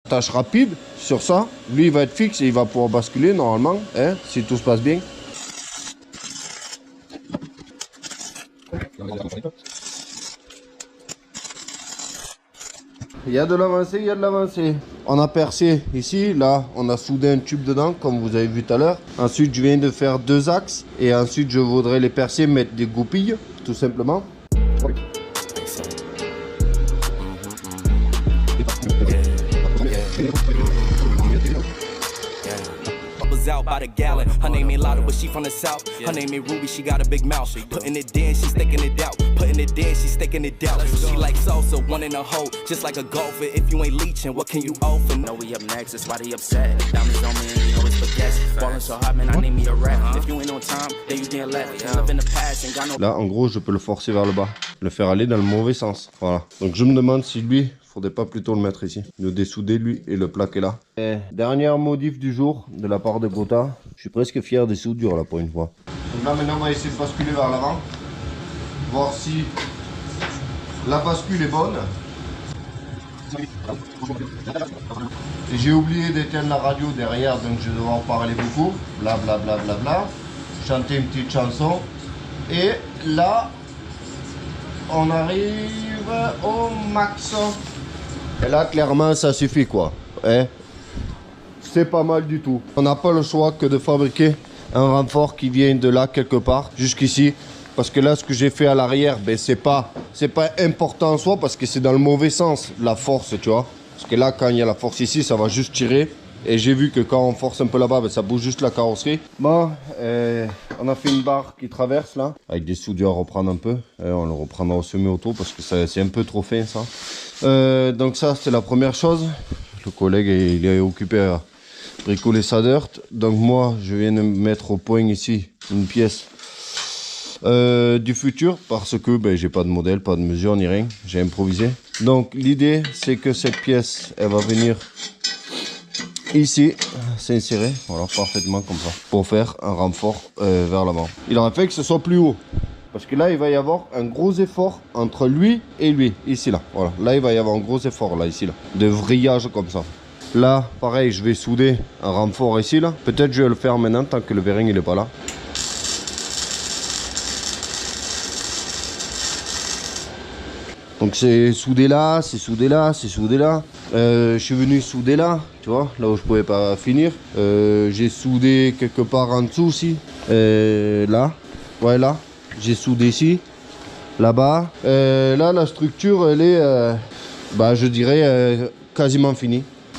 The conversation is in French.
tâche rapide sur ça. Lui, il va être fixe et il va pouvoir basculer normalement, hein, si tout se passe bien. Il y a de l'avancée, il y a de l'avancée. On a percé ici, là, on a soudé un tube dedans, comme vous avez vu tout à l'heure. Ensuite, je viens de faire 2 axes. Et ensuite, je voudrais les percer, mettre des goupilles, tout simplement. Out by the gallon. Her name ain't Lotta, but she from the south. Her name ain't Ruby, she got a big mouth. Putting it in, she sticking it out. Putting it in, she sticking it out. She like salsa, one in a hole, just like a golfer. If you ain't leeching, what can you offer? Know we up next, that's why they upset. Diamonds on me, and you know it's baguettes. Ballin' so hot, man, I need me a rap. If you ain't on time, then you didn't left. Live in the past, ain't got no. Là, en gros, je peux le forcer vers le bas, le faire aller dans le mauvais sens. Voilà. Donc, je me demande si lui, faudrait pas plutôt le mettre ici. Le dessouder, lui, et le plaquer là. Et dernière modif du jour, de la part de Gotha. Je suis presque fier des soudures là pour une fois. Donc là, maintenant, on va essayer de basculer vers l'avant. Voir si la bascule est bonne. Et j'ai oublié d'éteindre la radio derrière, donc je vais devoir parler beaucoup. Bla bla bla bla bla. Chanter une petite chanson. Et là, on arrive au max. Et là, clairement, ça suffit quoi. Hein? C'est pas mal du tout. On n'a pas le choix que de fabriquer un renfort qui vient de là quelque part jusqu'ici. Parce que là, ce que j'ai fait à l'arrière, ben, c'est pas important en soi parce que c'est dans le mauvais sens, la force, tu vois. Parce que là, quand il y a la force ici, ça va juste tirer. Et j'ai vu que quand on force un peu là-bas, ben, ça bouge juste la carrosserie. Bon, on a fait une barre qui traverse là. Avec des soudures à reprendre un peu. On le reprendra au semi-auto parce que c'est un peu trop fin ça. Donc ça, c'est la première chose. Le collègue, il est occupé à bricoler sa dirt. Donc moi, je viens de mettre au point ici une pièce du futur parce que ben, j'ai pas de modèle, pas de mesure ni rien. J'ai improvisé. Donc l'idée, c'est que cette pièce, elle va venir ici, s'insérer, voilà, parfaitement comme ça, pour faire un renfort vers l'avant. Il aurait fait que ce soit plus haut. Parce que là, il va y avoir un gros effort entre lui et lui, ici, là. Voilà, là, il va y avoir un gros effort, là, ici, là, de vrillage comme ça. Là, pareil, je vais souder un renfort ici, là. Peut-être je vais le faire maintenant, tant que le bearing, il n'est pas là. Donc, c'est soudé là, c'est soudé là, c'est soudé là. Je suis venu souder là, tu vois, là où je pouvais pas finir. J'ai soudé quelque part en dessous aussi. Là, ouais, là. J'ai soudé ici, là-bas. Là, la structure, elle est, bah, je dirais, quasiment finie.